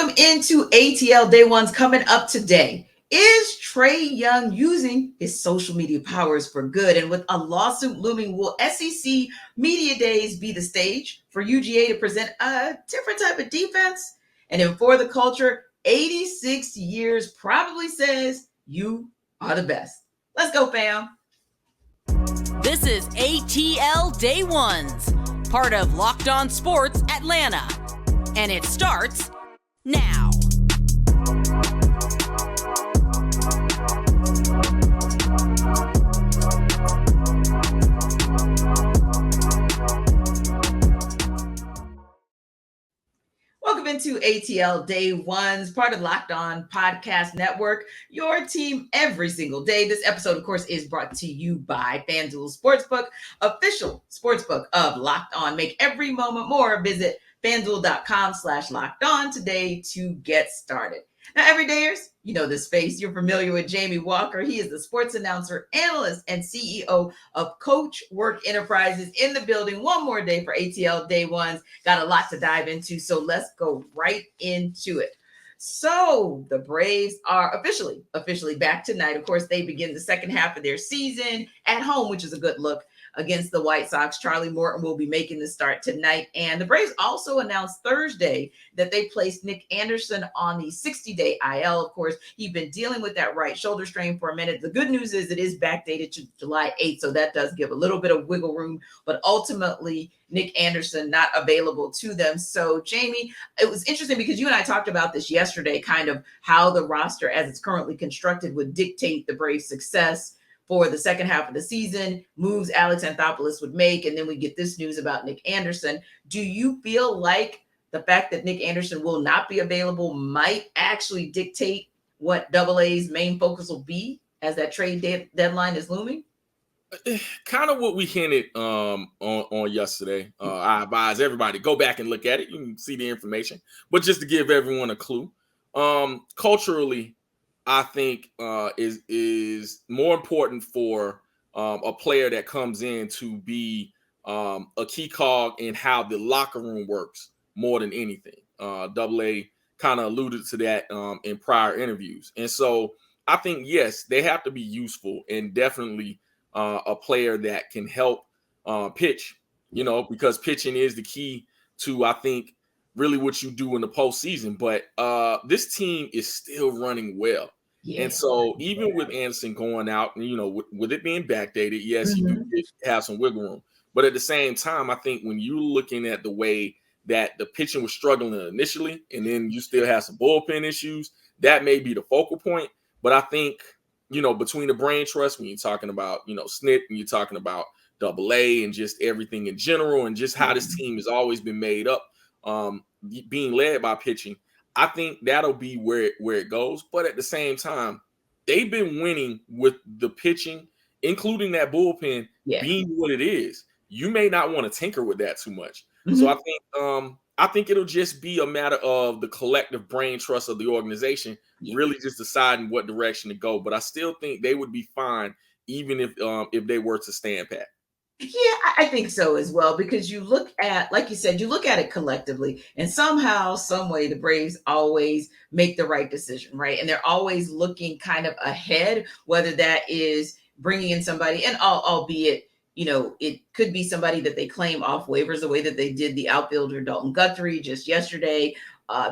Welcome into ATL Day Ones coming up today. Is Trae Young using his social media powers for good? And with a lawsuit looming, will SEC Media Days be the stage for UGA to present a different type of defense? And then for the culture, 86 years probably says you are the best. Let's go, fam. This is ATL Day Ones, part of Locked On Sports Atlanta. And it starts now. Welcome into ATL Day Ones, part of Locked On Podcast Network, your team every single day. This episode, of course, is brought to you by FanDuel Sportsbook, official sportsbook of Locked On. Make every moment more. Visit FanDuel.com/locked on today to get started. Now, everydayers, you know this space. You're familiar with Jamie Walker. He is the sports announcer, analyst, and CEO of Coach Work Enterprises in the building. One more day for ATL Day Ones. Got a lot to dive into, so let's go right into it. So the Braves are officially back tonight. Of course, they begin the second half of their season at home, which is a good look against the White Sox. Charlie Morton will be making the start tonight. And the Braves also announced Thursday that they placed Nick Anderson on the 60-day IL. Of course, he'd been dealing with that right shoulder strain for a minute. The good news is it is backdated to July 8th, so that does give a little bit of wiggle room. But ultimately, Nick Anderson not available to them. So, Jamie, it was interesting because you and I talked about this yesterday, kind of how the roster as it's currently constructed would dictate the Braves' success for the second half of the season, moves Alex Anthopoulos would make, and then we get this news about Nick Anderson. Do you feel like the fact that Nick Anderson will not be available might actually dictate what AA's main focus will be as that trade deadline is looming? Kind of what we hinted on yesterday. I advise everybody go back and look at it. You can see the information, but just to give everyone a clue, culturally, I think is more important for a player that comes in to be a key cog in how the locker room works more than anything. AA kind of alluded to that in prior interviews. And so I think, yes, they have to be useful and definitely a player that can help pitch, because pitching is the key to, I think, really what you do in the postseason. But this team is still running well. Yeah. And so even with Anderson going out, with it being backdated, yes, you do have some wiggle room. But at the same time, I think when you're looking at the way that the pitching was struggling initially, and then you still have some bullpen issues, that may be the focal point. But I think, between the brain trust, when you're talking about, SNP, and you're talking about AA and just everything in general, and just how this team has always been made up, being led by pitching, I think that'll be where it goes. But at the same time, they've been winning with the pitching, including that bullpen being what it is. You may not want to tinker with that too much. So I think it'll just be a matter of the collective brain trust of the organization, really just deciding what direction to go. But I still think they would be fine, even if they were to stand pat. Yeah, I think so as well, because you look at, like you said, you look at it collectively, and somehow, some way, the Braves always make the right decision, right? And they're always looking kind of ahead, whether that is bringing in somebody, and albeit, it could be somebody that they claim off waivers, the way that they did the outfielder Dalton Guthrie just yesterday.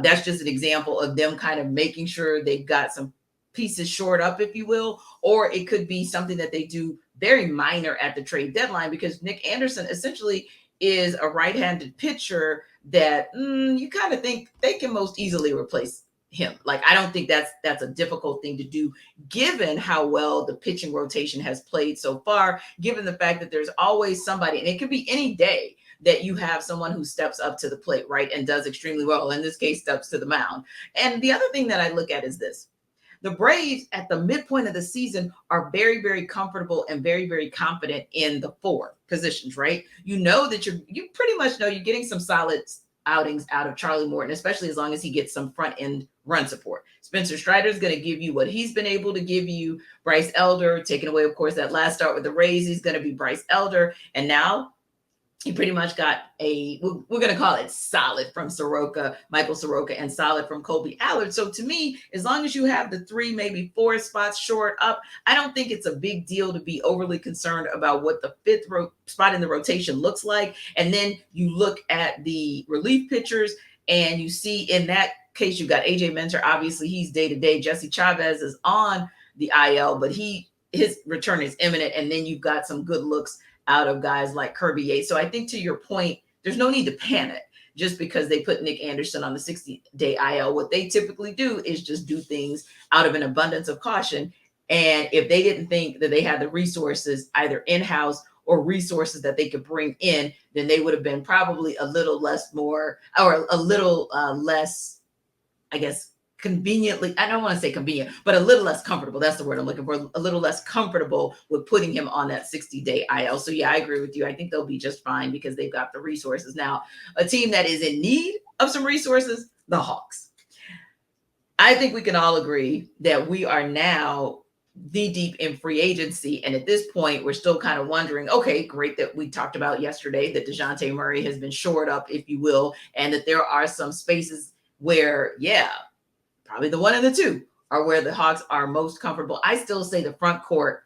That's just an example of them kind of making sure they've got some pieces shored up, if you will, or it could be something that they do very minor at the trade deadline, because Nick Anderson essentially is a right-handed pitcher that you kind of think they can most easily replace him. Like, I don't think that's a difficult thing to do, given how well the pitching rotation has played so far, given the fact that there's always somebody, and it could be any day, that you have someone who steps up to the plate, right, and does extremely well. In this case, steps to the mound. And the other thing that I look at is this. The Braves at the midpoint of the season are very, very comfortable and very, very confident in the four positions, right? You know that you pretty much know you're getting some solid outings out of Charlie Morton, especially as long as he gets some front end run support. Spencer Strider is going to give you what he's been able to give you. Bryce Elder, taking away, of course, that last start with the Rays, he's going to be Bryce Elder. And now he pretty much got we're going to call it solid from Michael Soroka, and solid from Colby Allard. So to me, as long as you have the 3, maybe 4 spots short up, I don't think it's a big deal to be overly concerned about what the 5th spot in the rotation looks like. And then you look at the relief pitchers and you see in that case, you've got AJ Minter. Obviously, he's day-to-day. Jesse Chavez is on the IL, but his return is imminent. And then you've got some good looks out of guys like Kirby Yates. So I think to your point, there's no need to panic just because they put Nick Anderson on the 60-day IL. What they typically do is just do things out of an abundance of caution. And if they didn't think that they had the resources either in-house or resources that they could bring in, then they would have been probably a little less, I guess, conveniently, I don't want to say convenient, but a little less comfortable. That's the word I'm looking for. A little less comfortable with putting him on that 60-day IL. So yeah, I agree with you. I think they'll be just fine because they've got the resources. Now, a team that is in need of some resources, the Hawks. I think we can all agree that we are now deep in free agency. And at this point, we're still kind of wondering, okay, great that we talked about yesterday that DeJounte Murray has been shored up, if you will, and that there are some spaces where, yeah, probably the 1 and the 2 are where the Hawks are most comfortable. I still say the front court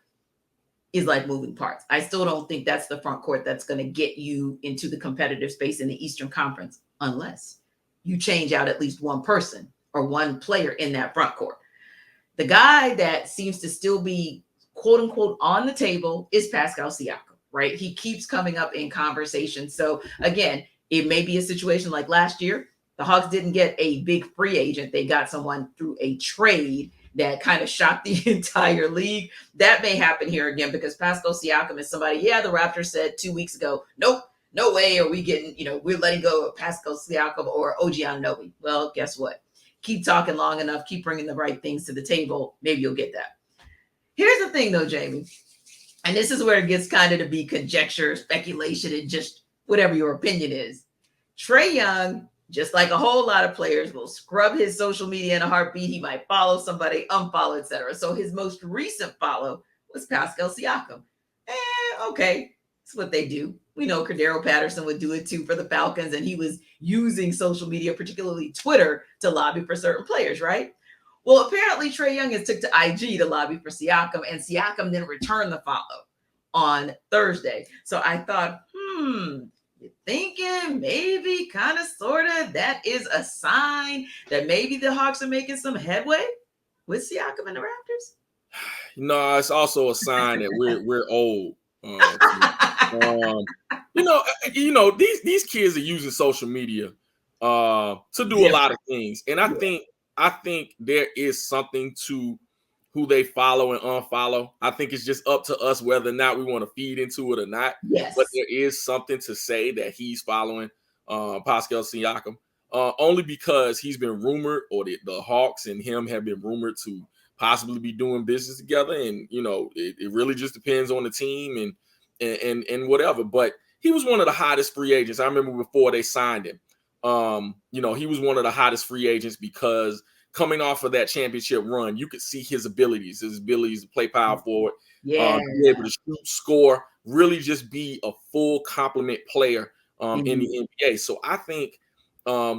is like moving parts. I still don't think that's the front court that's going to get you into the competitive space in the Eastern Conference unless you change out at least one person or one player in that front court. The guy that seems to still be quote unquote on the table is Pascal Siakam, right? He keeps coming up in conversation. So again, it may be a situation like last year. The Hawks didn't get a big free agent. They got someone through a trade that kind of shocked the entire league. That may happen here again because Pascal Siakam is somebody, the Raptors said 2 weeks ago, nope, no way are we getting, we're letting go of Pascal Siakam or OG Anunoby. Well, guess what? Keep talking long enough, keep bringing the right things to the table. Maybe you'll get that. Here's the thing though, Jamie, and this is where it gets kind of to be conjecture, speculation, and just whatever your opinion is. Trae Young, just like a whole lot of players, will scrub his social media in a heartbeat. He might follow somebody, unfollow, etc. So his most recent follow was Pascal Siakam. Okay, that's what they do. We know Cordero Patterson would do it too for the Falcons, and he was using social media, particularly Twitter, to lobby for certain players, right? Well, apparently Trae Young has took to IG to lobby for Siakam, and Siakam then returned the follow on Thursday. So I thought, you're thinking maybe kind of sort of that is a sign that maybe the Hawks are making some headway with Siakam and the Raptors? No, it's also a sign that we're old. These kids are using social media to do a lot of things, and I think there is something to who they follow and unfollow. I think it's just up to us whether or not we want to feed into it or not. Yes. But there is something to say that he's following Pascal Siakam, only because he's been rumored, or the Hawks and him have been rumored to possibly be doing business together. And, it really just depends on the team and whatever. But he was one of the hottest free agents. I remember before they signed him. He was one of the hottest free agents because coming off of that championship run, you could see his abilities to play power forward, be able to shoot, score, really just be a full complement player in the NBA. So I think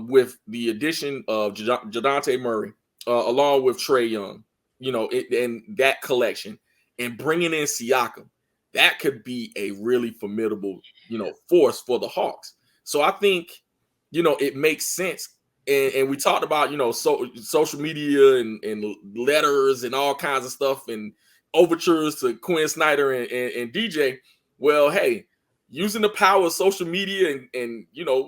with the addition of DeJounte Murray, along with Trae Young, and that collection, and bringing in Siakam, that could be a really formidable, force for the Hawks. So I think, it makes sense. And we talked about, social media and letters and all kinds of stuff and overtures to Quinn Snyder and DJ. Well, hey, using the power of social media and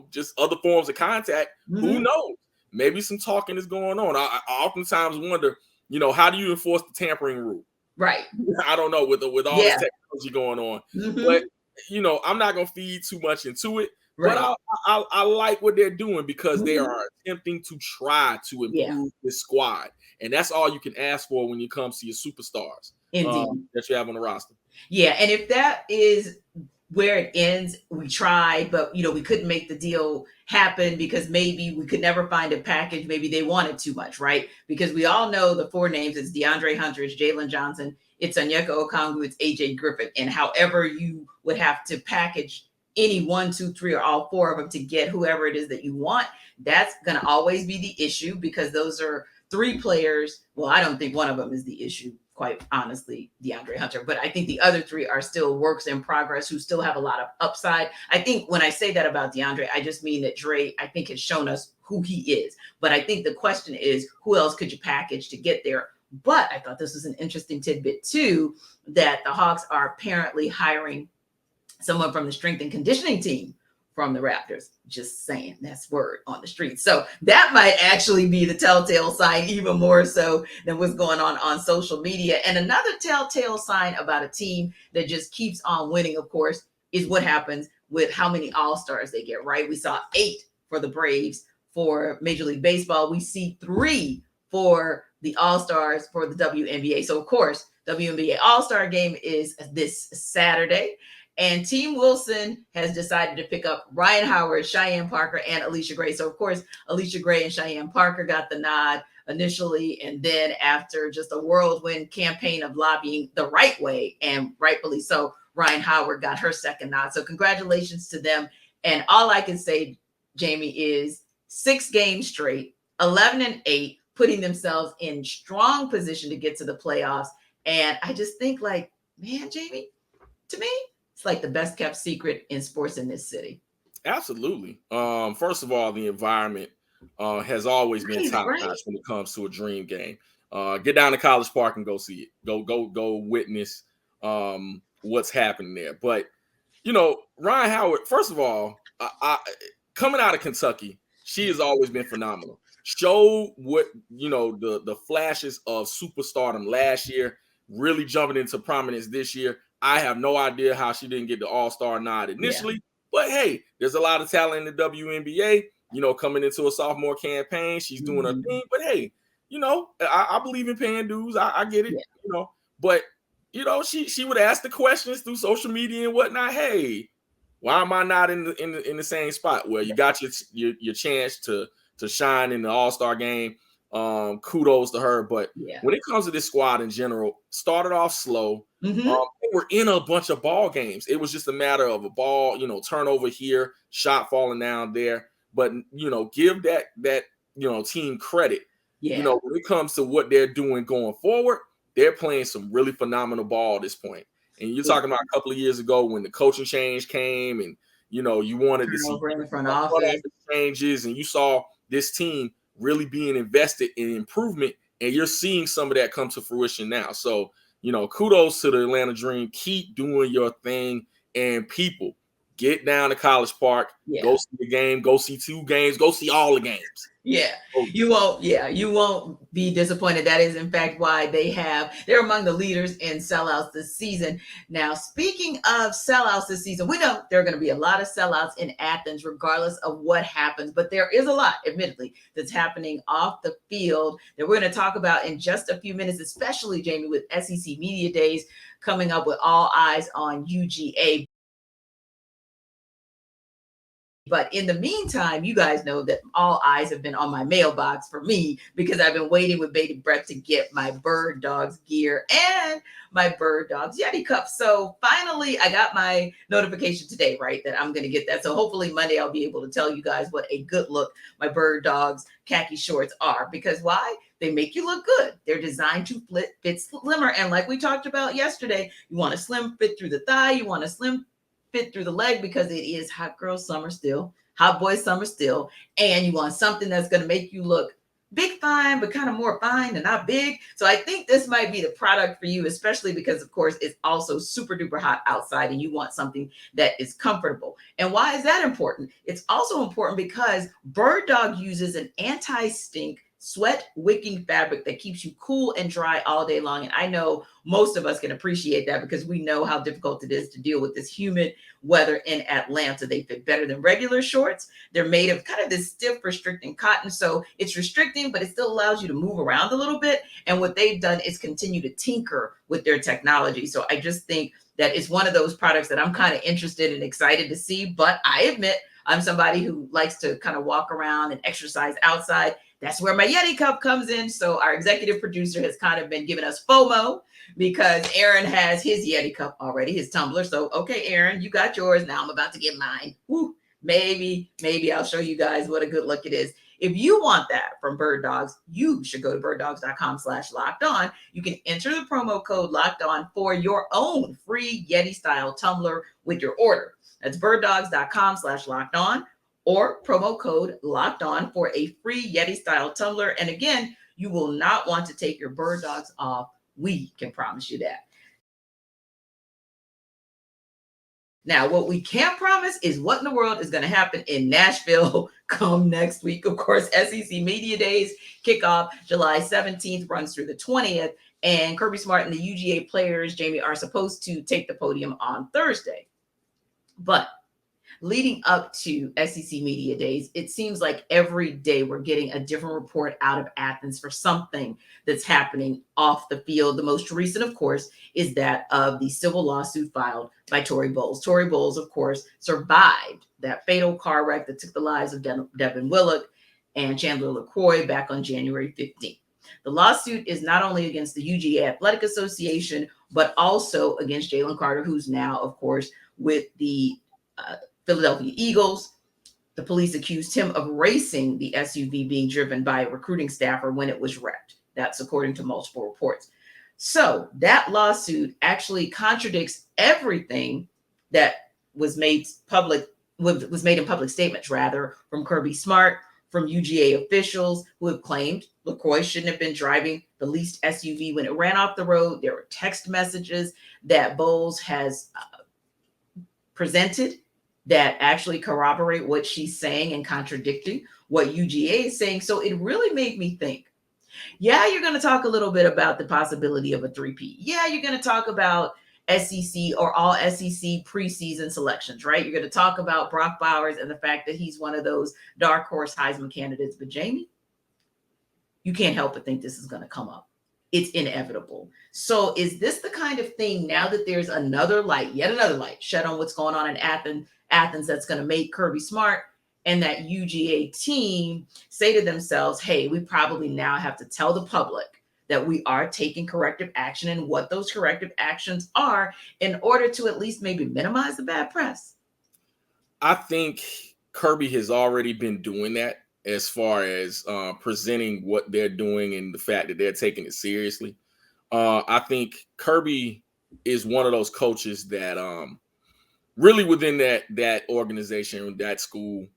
just other forms of contact, who knows? Maybe some talking is going on. I oftentimes wonder, how do you enforce the tampering rule? Right. I don't know with all this technology going on. But, I'm not going to feed too much into it. Right. But I like what they're doing because they are attempting to try to improve this squad. And that's all you can ask for when it comes to your superstars that you have on the roster. Yeah, and if that is where it ends, we tried, but, we couldn't make the deal happen because maybe we could never find a package. Maybe they wanted too much, right? Because we all know the 4 names. It's DeAndre Hunter, it's Jalen Johnson, it's Onyeka Okongwu, it's AJ Griffin. And however you would have to package any 1, 2, 3, or all 4 of them to get whoever it is that you want. That's going to always be the issue because those are 3 players. Well, I don't think one of them is the issue, quite honestly, DeAndre Hunter, but I think the other 3 are still works in progress who still have a lot of upside. I think when I say that about DeAndre, I just mean that Trae, I think, has shown us who he is. But I think the question is, who else could you package to get there? But I thought this was an interesting tidbit too, that the Hawks are apparently hiring someone from the strength and conditioning team from the Raptors. Just saying, that's word on the street. So that might actually be the telltale sign, even more so than what's going on social media. And another telltale sign about a team that just keeps on winning, of course, is what happens with how many All-Stars they get, right? We saw 8 for the Braves for Major League Baseball. We see 3 for the All-Stars for the WNBA. So, of course, WNBA All-Star game is this Saturday. And Team Wilson has decided to pick up Ryan Howard, Cheyenne Parker, and Alicia Gray. So, of course, Alicia Gray and Cheyenne Parker got the nod initially. And then after just a whirlwind campaign of lobbying the right way, and rightfully so, Ryan Howard got her second nod. So congratulations to them. And all I can say, Jamie, is 6 games straight, 11-8, putting themselves in strong position to get to the playoffs. And I just think, like, man, Jamie, to me, it's like the best kept secret in sports in this city. Absolutely. First of all, the environment has always been top notch when it comes to a dream game. Get down to College Park and go see it. Go witness what's happening there. But you know, Ryan Howard. First of all, coming out of Kentucky, she has always been phenomenal. Showed what the flashes of superstardom last year, really jumping into prominence this year. I have no idea how she didn't get the All-Star nod initially, but hey, there's a lot of talent in the WNBA. Coming into a sophomore campaign, she's doing her thing. But hey, I believe in paying dues. I get it. Yeah. But she would ask the questions through social media and whatnot. Hey, why am I not in the same spot? Well, you got your chance to shine in the All-Star game. Kudos to her. But when it comes to this squad in general, started off slow. They were in a bunch of ball games. It was just a matter of a ball, turnover here, shot falling down there. But give that team credit. Yeah. When it comes to what they're doing going forward, they're playing some really phenomenal ball at this point. And you're talking about a couple of years ago when the coaching change came, and you wanted to see in the front office changes, and you saw this team really being invested in improvement, and you're seeing some of that come to fruition now. So, kudos to the Atlanta Dream. Keep doing your thing, and people, get down to College Park, go see the game, go see 2 games, go see all the games. Yeah, you won't be disappointed. That is, in fact, why they're among the leaders in sellouts this season. Now, speaking of sellouts this season, we know there are going to be a lot of sellouts in Athens, regardless of what happens. But there is a lot, admittedly, that's happening off the field that we're going to talk about in just a few minutes, especially, Jamie, with SEC Media Days coming up with all eyes on UGA. But in the meantime, you guys know that all eyes have been on my mailbox for me because I've been waiting with bated breath to get my Bird Dogs gear and my Bird Dogs Yeti cup. So finally, I got my notification today, right, that I'm going to get that. So hopefully Monday, I'll be able to tell you guys what a good look my Bird Dogs khaki shorts are. Because why? They make you look good. They're designed to fit slimmer. And like we talked about yesterday, you want a slim fit through the thigh. You want a slim fit through the leg because it is hot girl summer still, hot boy summer still, and you want something that's going to make you look big fine, but kind of more fine and not big. So I think this might be the product for you, especially because, of course, it's also super duper hot outside and you want something that is comfortable. And why is that important? It's also important because Bird Dog uses an anti-stink sweat wicking fabric that keeps you cool and dry all day long. And I know most of us can appreciate that because we know how difficult it is to deal with this humid weather in Atlanta. They fit better than regular shorts. They're made of kind of this stiff, restricting cotton. So it's restricting, but it still allows you to move around a little bit. And what they've done is continue to tinker with their technology. So I just think that it's one of those products that I'm kind of interested and excited to see. But I admit, I'm somebody who likes to kind of walk around and exercise outside. That's where my Yeti cup comes in. So our executive producer has kind of been giving us FOMO because Aaron has his Yeti cup already, his tumbler. So, okay, Aaron, you got yours. Now I'm about to get mine. Woo. Maybe I'll show you guys what a good look it is. If you want that from Bird Dogs, you should go to birddogs.com/locked on. You can enter the promo code locked on for your own free Yeti style tumbler with your order. That's birddogs.com/locked on or promo code locked on for a free Yeti style tumbler. And again, you will not want to take your Bird Dogs off. We can promise you that. Now, what we can't promise is what in the world is going to happen in Nashville come next week. Of course, SEC Media Days kickoff July 17th, runs through the 20th. And Kirby Smart and the UGA players, Jamie, are supposed to take the podium on Thursday. But leading up to SEC Media Days, it seems like every day we're getting a different report out of Athens for something that's happening off the field. The most recent, of course, is that of the civil lawsuit filed by Tori Bowles. Tori Bowles, of course, survived that fatal car wreck that took the lives of Devin Willock and Chandler LaCroix back on January 15th. The lawsuit is not only against the UGA Athletic Association, but also against Jalen Carter, who's now, of course, with the Philadelphia Eagles. The police accused him of racing the SUV being driven by a recruiting staffer when it was wrecked. That's according to multiple reports. So that lawsuit actually contradicts everything that was made in public statements, rather, from Kirby Smart, from UGA officials who have claimed LaCroix shouldn't have been driving the leased SUV when it ran off the road. There were text messages that Bowles has presented that actually corroborate what she's saying and contradicting what UGA is saying. So it really made me think, yeah, you're going to talk a little bit about the possibility of a 3P. Yeah, you're going to talk about SEC or all SEC preseason selections, right? You're going to talk about Brock Bowers and the fact that he's one of those dark horse Heisman candidates. But Jamie, you can't help but think this is going to come up. It's inevitable. So is this the kind of thing, now that there's yet another light shed on what's going on in Athens, that's going to make Kirby Smart and that UGA team say to themselves, hey, we probably now have to tell the public that we are taking corrective action and what those corrective actions are in order to at least maybe minimize the bad press? I think Kirby has already been doing that as far as presenting what they're doing and the fact that they're taking it seriously. I think Kirby is one of those coaches that really within that organization, that school,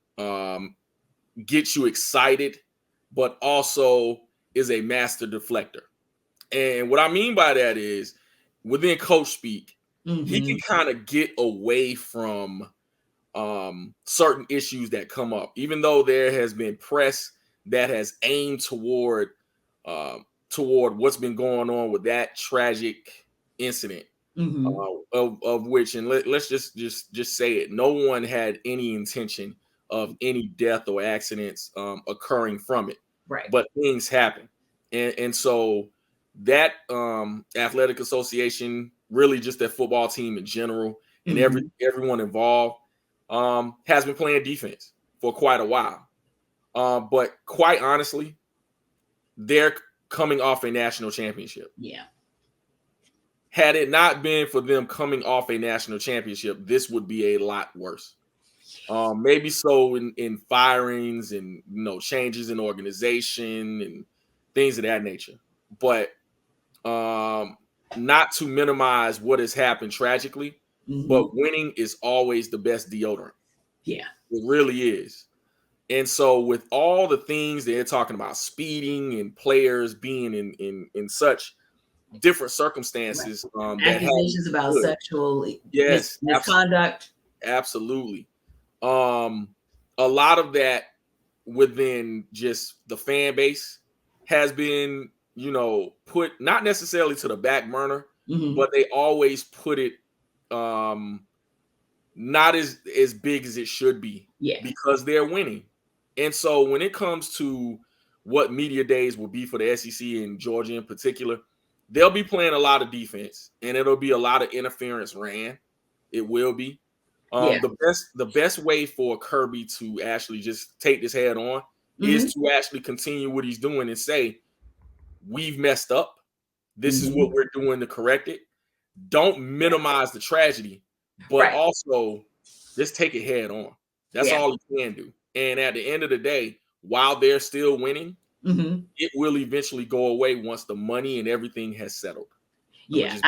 gets you excited, but also is a master deflector. And what I mean by that is within coach speak, he can kind of get away from certain issues that come up, even though there has been press that has aimed toward what's been going on with that tragic incident, of which, and let's just say it, no one had any intention of any death or accidents occurring from it, right? But things happen, and so that athletic association, really just that football team in general, and everyone involved has been playing defense for quite a while. But quite honestly, they're coming off a national championship. Yeah. Had it not been for them coming off a national championship, this would be a lot worse. Maybe so in firings and changes in organization and things of that nature. But not to minimize what has happened tragically, but winning is always the best deodorant. Yeah. It really is. And so with all the things they're talking about, speeding and players being in such different circumstances, accusations about sexual misconduct. Absolutely. A lot of that within just the fan base has been, put not necessarily to the back burner, but they always put it not as big as it should be, because they're winning. And so when it comes to what media days will be for the SEC and Georgia in particular, they'll be playing a lot of defense, and it'll be a lot of interference ran. It will be. The best way for Kirby to actually just take this head on is to actually continue what he's doing and say, we've messed up. This is what we're doing to correct it. Don't minimize the tragedy, but also just take it head on. That's all he can do. And at the end of the day, while they're still winning, it will eventually go away once the money and everything has settled. Yeah.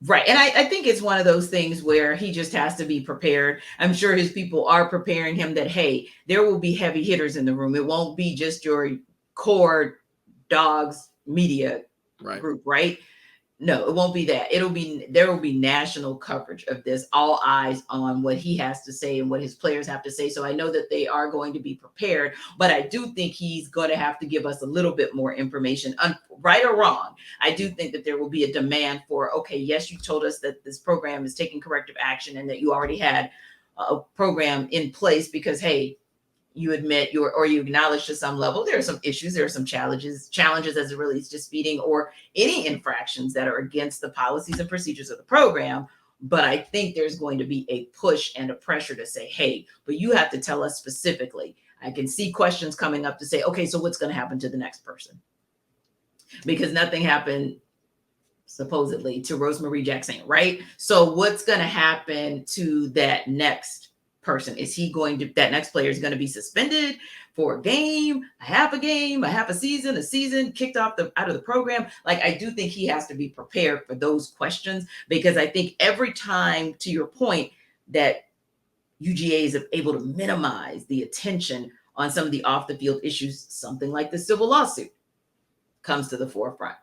Right. And I think it's one of those things where he just has to be prepared. I'm sure his people are preparing him that, hey, there will be heavy hitters in the room. It won't be just your core dogs media group, right? No, it won't be that. There will be national coverage of this, all eyes on what he has to say and what his players have to say. So I know that they are going to be prepared, but I do think he's going to have to give us a little bit more information, right or wrong. I do think that there will be a demand for, okay, yes, you told us that this program is taking corrective action and that you already had a program in place because, hey, you admit you acknowledge to some level there are some issues, there are some challenges as it relates to speeding or any infractions that are against the policies and procedures of the program. But I think there's going to be a push and a pressure to say, hey, but you have to tell us specifically. I can see questions coming up to say, okay, so what's going to happen to the next person? Because nothing happened supposedly to Rosemarie Jackson, right? So what's going to happen to that next person? That next player is going to be suspended for a half a season, a season, kicked out of the program? Like, I do think he has to be prepared for those questions, because I think every time, to your point, that UGA is able to minimize the attention on some of the off the field issues, something like the civil lawsuit comes to the forefront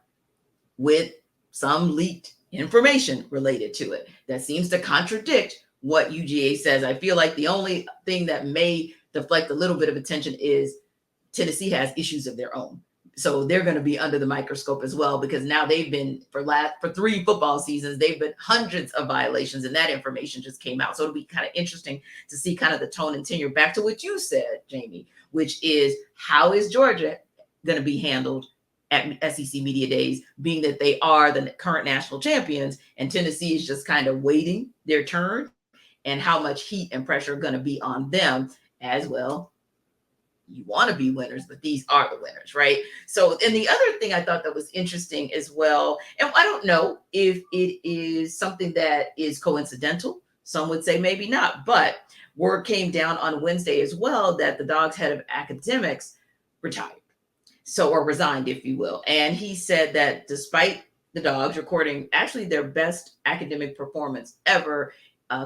with some leaked information related to it that seems to contradict what UGA says. I feel like the only thing that may deflect a little bit of attention is Tennessee has issues of their own. So they're going to be under the microscope as well, because now they've been for 3 football seasons, they've been hundreds of violations, and that information just came out. So it'll be kind of interesting to see kind of the tone and tenure. Back to what you said, Jamie, which is, how is Georgia going to be handled at SEC Media Days, being that they are the current national champions and Tennessee is just kind of waiting their turn, and how much heat and pressure are going to be on them as well. You want to be winners, but these are the winners, right? So, and the other thing I thought that was interesting as well, and I don't know if it is something that is coincidental. Some would say maybe not, but word came down on Wednesday as well that the Dogs head of academics retired. Or resigned, if you will. And he said that despite the Dogs recording actually their best academic performance ever,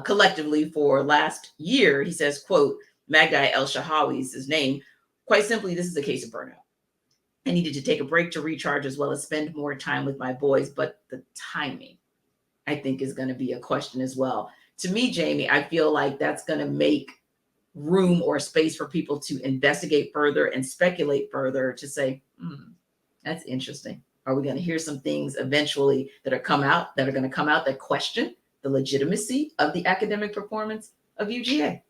collectively for last year, he says, quote, Magdi El-Shahawi is his name. Quite simply, this is a case of burnout. I needed to take a break to recharge as well as spend more time with my boys. But the timing, I think, is going to be a question as well. To me, Jamie, I feel like that's going to make room or space for people to investigate further and speculate further to say, that's interesting. Are we going to hear some things eventually that are going to come out that question the legitimacy of the academic performance of UGA?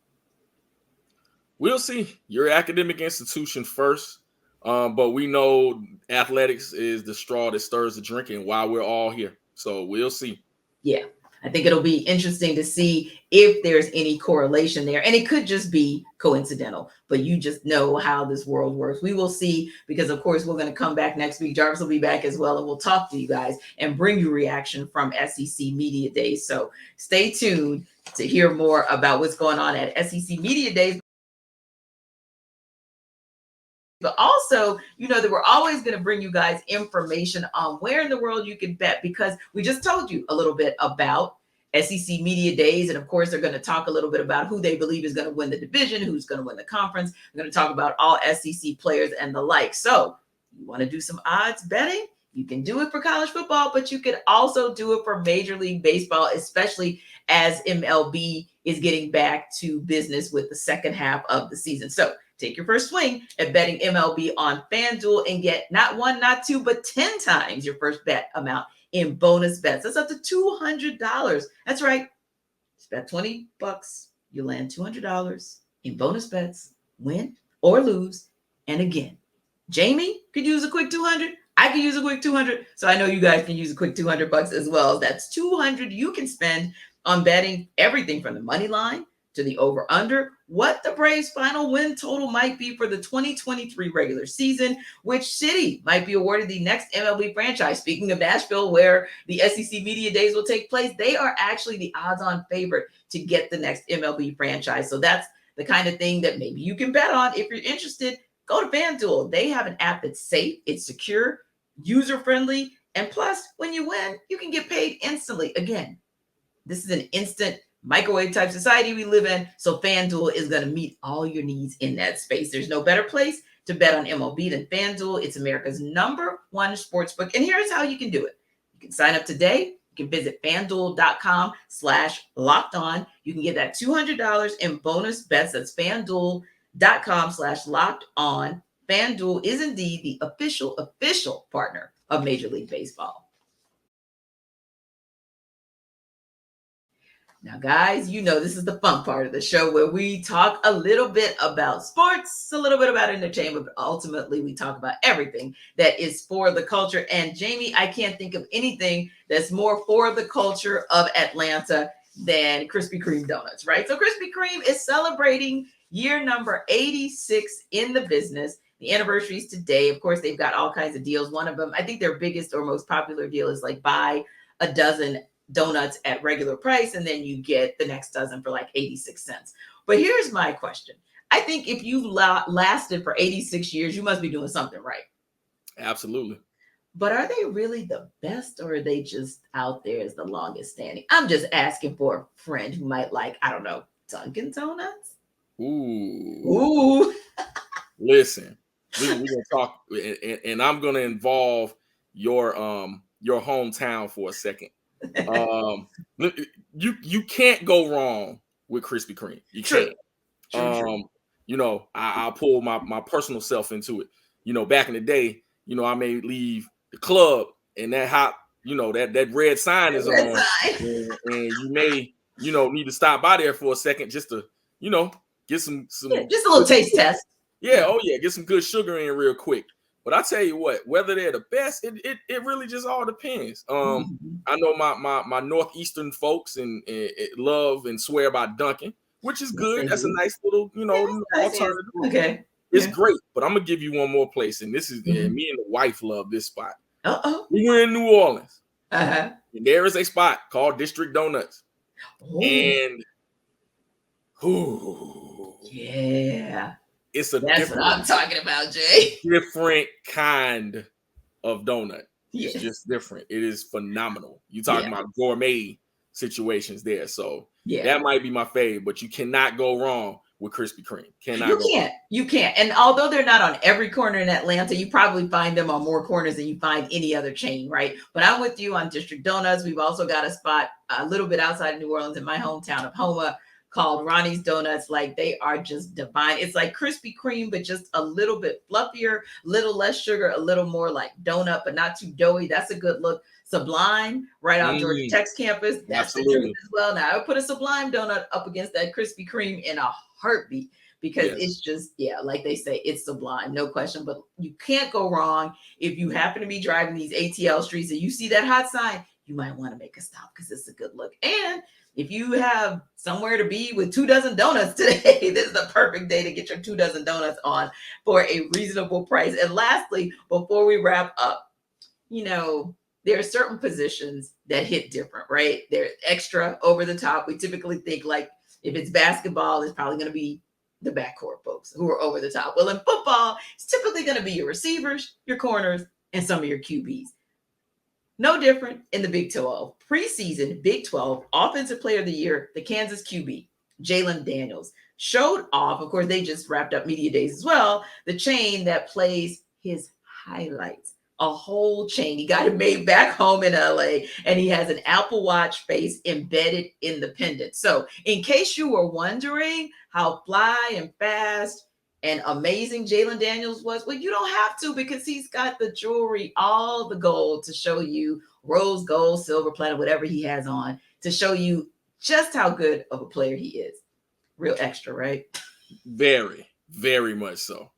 We'll see. Your academic institution first, but we know athletics is the straw that stirs the drink, and while we're all here, so we'll see. Yeah, I think it'll be interesting to see if there's any correlation there, and it could just be coincidental, but you just know how this world works. We will see, because of course we're going to come back next week. Jarvis will be back as well, and we'll talk to you guys and bring you reaction from SEC Media Days. So stay tuned to hear more about what's going on at SEC Media Days. But also, you know that we're always going to bring you guys information on where in the world you can bet, because we just told you a little bit about SEC Media Days. And of course, they're going to talk a little bit about who they believe is going to win the division, who's going to win the conference. We're going to talk about all SEC players and the like. So you want to do some odds betting? You can do it for college football, but you can also do it for Major League Baseball, especially as MLB is getting back to business with the second half of the season. So take your first swing at betting MLB on FanDuel and get not 1, not 2, but 10 times your first bet amount in bonus bets. That's up to $200. That's right. Just bet $20. You land $200 in bonus bets, win or lose. And again, Jamie could use a quick 200. I could use a quick 200. So I know you guys can use a quick $200 as well. That's $200 you can spend on betting everything from the money line to the over-under, what the Braves' final win total might be for the 2023 regular season, which city might be awarded the next MLB franchise. Speaking of Nashville, where the SEC Media Days will take place, they are actually the odds-on favorite to get the next MLB franchise. So that's the kind of thing that maybe you can bet on. If you're interested, go to FanDuel. They have an app that's safe, it's secure, user-friendly, and plus, when you win, you can get paid instantly. Again, this is an instant microwave type society we live in, so FanDuel is going to meet all your needs in that space. There's no better place to bet on MLB than FanDuel. It's America's #1 sportsbook, and here's how you can do it. You can sign up today. You can visit FanDuel.com/locked-on. You can get that $200 in bonus bets. That's FanDuel.com/locked-on. FanDuel is indeed the official partner of Major League Baseball. Now, guys, you know this is the fun part of the show where we talk a little bit about sports, a little bit about entertainment, but ultimately we talk about everything that is for the culture. And Jamie, I can't think of anything that's more for the culture of Atlanta than Krispy Kreme donuts, right? So Krispy Kreme is celebrating year number 86 in the business. The anniversary is today. Of course, they've got all kinds of deals. One of them, I think their biggest or most popular deal is like buy a dozen donuts at regular price, and then you get the next dozen for like 86 cents. But here's my question. I think if you lasted for 86 years, you must be doing something right. Absolutely. But are they really the best, or are they just out there as the longest standing? I'm just asking for a friend who might like, I don't know, Dunkin' Donuts? Ooh. Listen, we're going to talk, and I'm going to involve your hometown for a second. You can't go wrong with Krispy Kreme. You can't. True. You know, I'll pull my personal self into it. You know, back in the day, you know, I may leave the club and that that red sign is on, and you may, you know, need to stop by there for a second just to, you know, get some just a little taste test. Yeah, oh yeah, get some good sugar in real quick. But I tell you what, whether they're the best, it really just all depends. I know my northeastern folks and love and swear by Dunkin', which is good. That's a nice little, you know, alternative. Okay, it's great. But I'm gonna give you one more place, and this is me and the wife love this spot. We were in New Orleans, and there is a spot called District Donuts, and yeah. That's what I'm talking about, Jay. Different kind of donut. Yes. It's just different. It is phenomenal. You talking about gourmet situations there. So that might be my fave, but you cannot go wrong with Krispy Kreme. You can't. And although they're not on every corner in Atlanta, you probably find them on more corners than you find any other chain, right? But I'm with you on District Donuts. We've also got a spot a little bit outside of New Orleans in my hometown of Houma called Ronnie's Donuts. Like, they are just divine. It's like Krispy Kreme, but just a little bit fluffier, a little less sugar, a little more like donut, but not too doughy. That's a good look. Sublime, right on Georgia Tech's campus. That's the truth as well. Now, I would put a Sublime donut up against that Krispy Kreme in a heartbeat, because it's just, like they say, it's sublime, no question. But you can't go wrong. If you happen to be driving these ATL streets and you see that hot sign, you might want to make a stop because it's a good look. And if you have somewhere to be with 2 dozen donuts today, this is the perfect day to get your 2 dozen donuts on for a reasonable price. And lastly, before we wrap up, you know, there are certain positions that hit different, right? They're extra over the top. We typically think, like, if it's basketball, it's probably going to be the backcourt folks who are over the top. Well, in football, it's typically going to be your receivers, your corners, and some of your QBs. No different in the Big 12. Preseason Big 12 Offensive Player of the Year, the Kansas QB, Jalen Daniels, showed off, of course, they just wrapped up media days as well, the chain that plays his highlights. A whole chain. He got it made back home in LA, and he has an Apple Watch face embedded in the pendant. So in case you were wondering how fly and fast and amazing Jalen Daniels was, well, you don't have to, because he's got the jewelry, all the gold to show you, rose gold, silver, platinum, whatever he has on, to show you just how good of a player he is. Real extra, right? Very, very much so.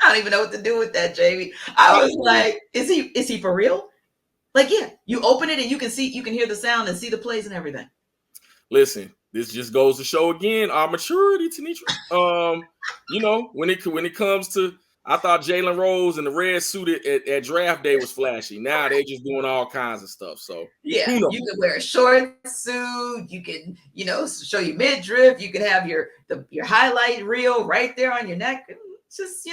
I don't even know what to do with that, Jamie. I was like, is he for real? Like, yeah, you open it and you can hear the sound and see the plays and everything. Listen, this just goes to show again our maturity, Tenitra. When it comes to, I thought Jalen Rose in the red suit at draft day was flashy. Now they just doing all kinds of stuff. So yeah, you can wear a short suit. You can, show your midriff. You can have your highlight reel right there on your neck. It's just,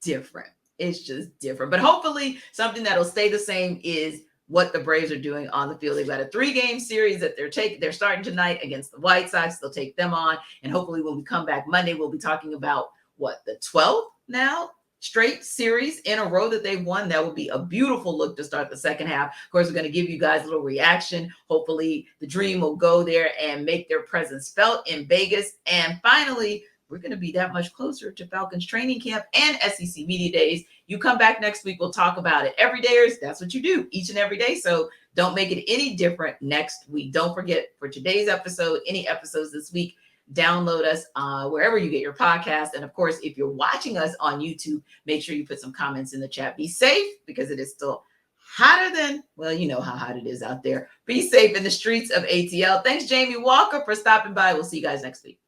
different. It's just different. But hopefully something that'll stay the same is what the Braves are doing on the field. They've got a 3-game series that they're starting tonight against the White Sox. They'll take them on. And hopefully when we come back Monday, we'll be talking about the 12th now straight series in a row that they've won. That will be a beautiful look to start the second half. Of course, we're going to give you guys a little reaction. Hopefully the Dream will go there and make their presence felt in Vegas. And finally, we're going to be that much closer to Falcons training camp and SEC Media Days. You come back next week, we'll talk about it. Every dayers, that's what you do each and every day. So don't make it any different next week. Don't forget, for today's episode, any episodes this week, download us wherever you get your podcast. And of course, if you're watching us on YouTube, make sure you put some comments in the chat. Be safe, because it is still hotter than, well, you know how hot it is out there. Be safe in the streets of ATL. Thanks, Jamie Walker, for stopping by. We'll see you guys next week.